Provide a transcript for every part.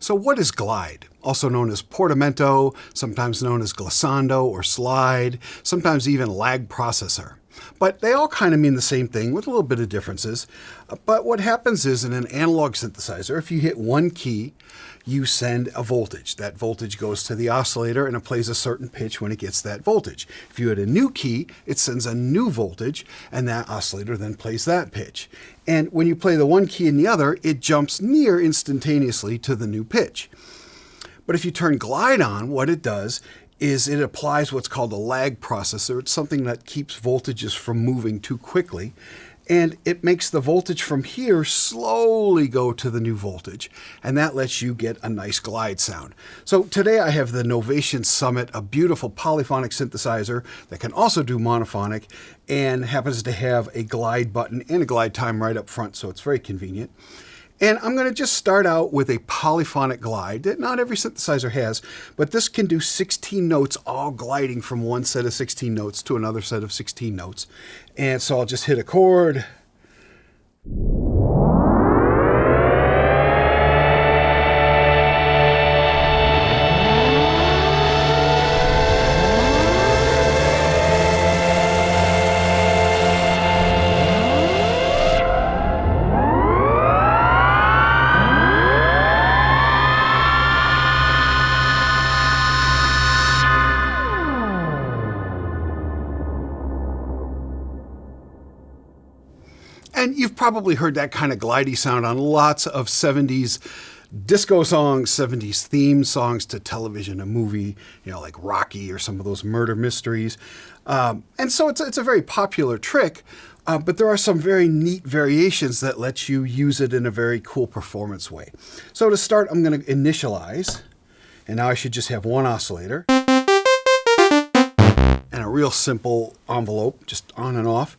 So what is glide? Also known as Portamento, sometimes known as Glissando or slide, sometimes even lag processor. But they all kind of mean the same thing with a little bit of differences. But what happens is in an analog synthesizer, if you hit one key, you send a voltage. That voltage goes to the oscillator and it plays a certain pitch when it gets that voltage. If you hit a new key, it sends a new voltage and that oscillator then plays that pitch. And when you play the one key and the other, it jumps near instantaneously to the new pitch. But if you turn glide on, what it does is it applies what's called a lag processor. It's something that keeps voltages from moving too quickly. And it makes the voltage from here slowly go to the new voltage. And that lets you get a nice glide sound. So today I have the Novation Summit, a beautiful polyphonic synthesizer that can also do monophonic and happens to have a glide button and a glide time right up front. So it's very convenient. And I'm going to just start out with a polyphonic glide that not every synthesizer has, but this can do 16 notes all gliding from one set of 16 notes to another set of 16 notes. And so I'll just hit a chord. And you've probably heard that kind of glidey sound on lots of 70s disco songs, 70s theme songs to television, a movie, like Rocky or some of those murder mysteries. And so it's a very popular trick, but there are some very neat variations that let you use it in a very cool performance way. So to start, I'm going to initialize, and now I should just have one oscillator and a real simple envelope, just on and off.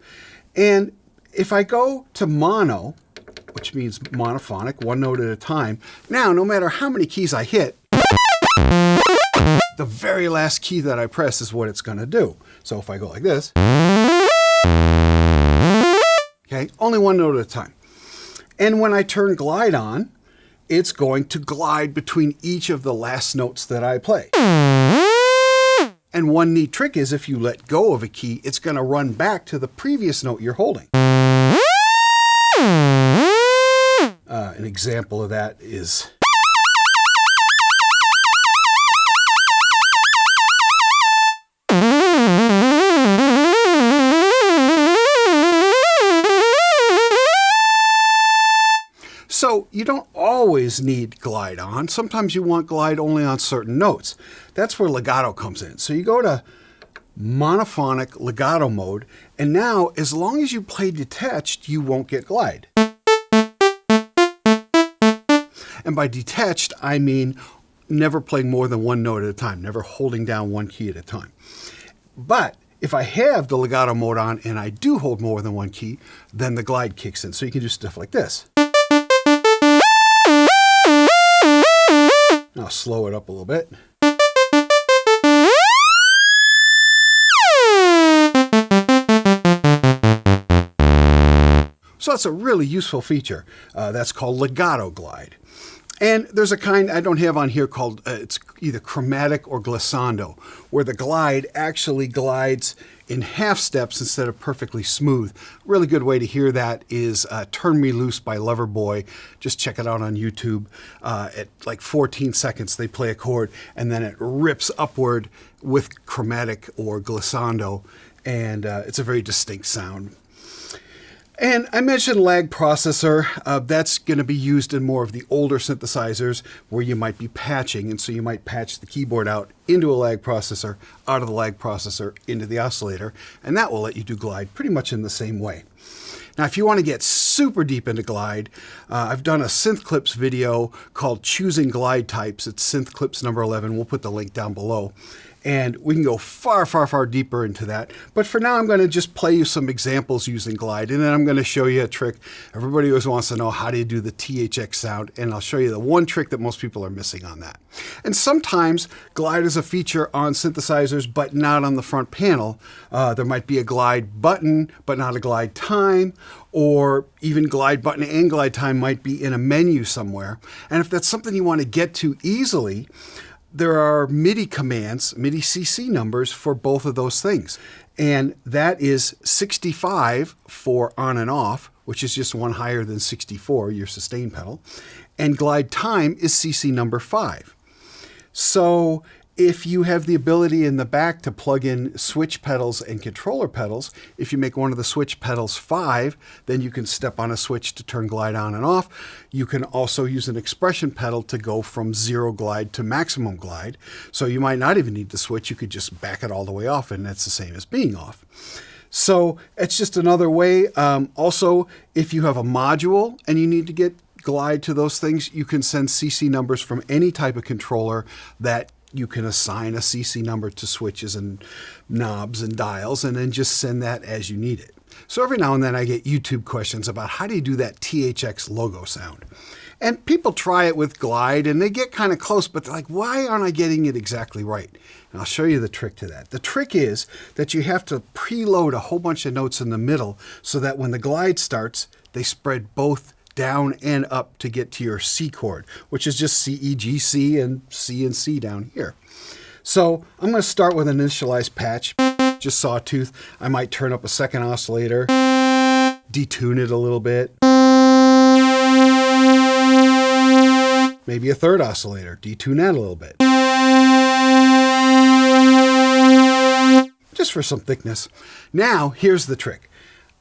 And if I go to mono, which means monophonic, one note at a time, now no matter how many keys I hit, the very last key that I press is what it's going to do. So if I go like this, okay, only one note at a time. And when I turn glide on, it's going to glide between each of the last notes that I play. And one neat trick is if you let go of a key, it's going to run back to the previous note you're holding. An example of that is so you don't always need glide on. Sometimes you want glide only on certain notes. That's where legato comes in. So you go to monophonic legato mode, and now as long as you play detached, you won't get glide. And by detached, I mean never playing more than one note at a time, never holding down one key at a time. But if I have the legato mode on and I do hold more than one key, then the glide kicks in. So you can do stuff like this. I'll slow it up a little bit. So that's a really useful feature. That's called Legato Glide. And there's a kind I don't have on here called, it's either Chromatic or Glissando, where the glide actually glides in half steps instead of perfectly smooth. Really good way to hear that is Turn Me Loose by Loverboy. Just check it out on YouTube. At like 14 seconds, they play a chord, and then it rips upward with Chromatic or Glissando, and it's a very distinct sound. And I mentioned lag processor. That's going to be used in more of the older synthesizers where you might be patching. And so you might patch the keyboard out into a lag processor, out of the lag processor into the oscillator. And that will let you do glide pretty much in the same way. Now, if you want to get super deep into glide, I've done a Synth Clips video called Choosing Glide Types. It's Synth Clips number 11. We'll put the link down below. And we can go far, far, far deeper into that. But for now, I'm going to just play you some examples using Glide, and then I'm going to show you a trick. Everybody always wants to know, how do you do the THX sound? And I'll show you the one trick that most people are missing on that. And sometimes Glide is a feature on synthesizers, but not on the front panel. There might be a Glide button, but not a Glide time, or even Glide button and Glide time might be in a menu somewhere. And if that's something you want to get to easily, there are MIDI commands, MIDI CC numbers for both of those things. And that is 65 for on and off, which is just one higher than 64, your sustain pedal. And Glide time is CC number 5. So if you have the ability in the back to plug in switch pedals and controller pedals, if you make one of the switch pedals 5, then you can step on a switch to turn Glide on and off. You can also use an expression pedal to go from 0 Glide to maximum Glide. So you might not even need the switch. You could just back it all the way off, and that's the same as being off. So it's just another way. Also, if you have a module and you need to get Glide to those things, you can send CC numbers from any type of controller that you can assign a CC number to switches and knobs and dials, and then just send that as you need it. So every now and then I get YouTube questions about, how do you do that THX logo sound? And people try it with Glide and they get kind of close, but they're like, why aren't I getting it exactly right? And I'll show you the trick to that. The trick is that you have to preload a whole bunch of notes in the middle so that when the Glide starts, they spread both down and up to get to your C chord, which is just C, E, G, C, and C down here. So I'm going to start with an initialized patch, just sawtooth. I might turn up a second oscillator, detune it a little bit. Maybe a third oscillator, detune that a little bit. Just for some thickness. Now, here's the trick.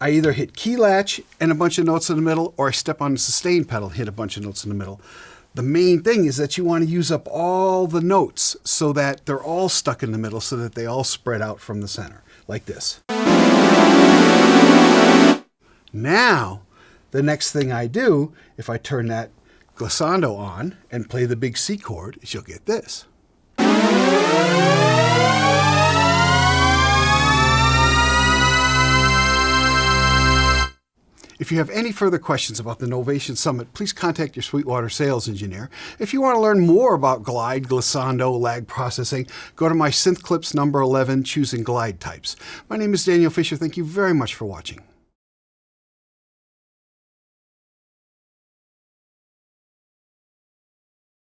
I either hit key latch and a bunch of notes in the middle, or I step on the sustain pedal, hit a bunch of notes in the middle. The main thing is that you want to use up all the notes so that they're all stuck in the middle, so that they all spread out from the center, like this. Now, the next thing I do, if I turn that glissando on and play the big C chord, is you'll get this. If you have any further questions about the Novation Summit, please contact your Sweetwater sales engineer. If you want to learn more about Glide, Glissando, lag processing, go to my Synth Clips number 11, choosing Glide types. My name is Daniel Fisher. Thank you very much for watching.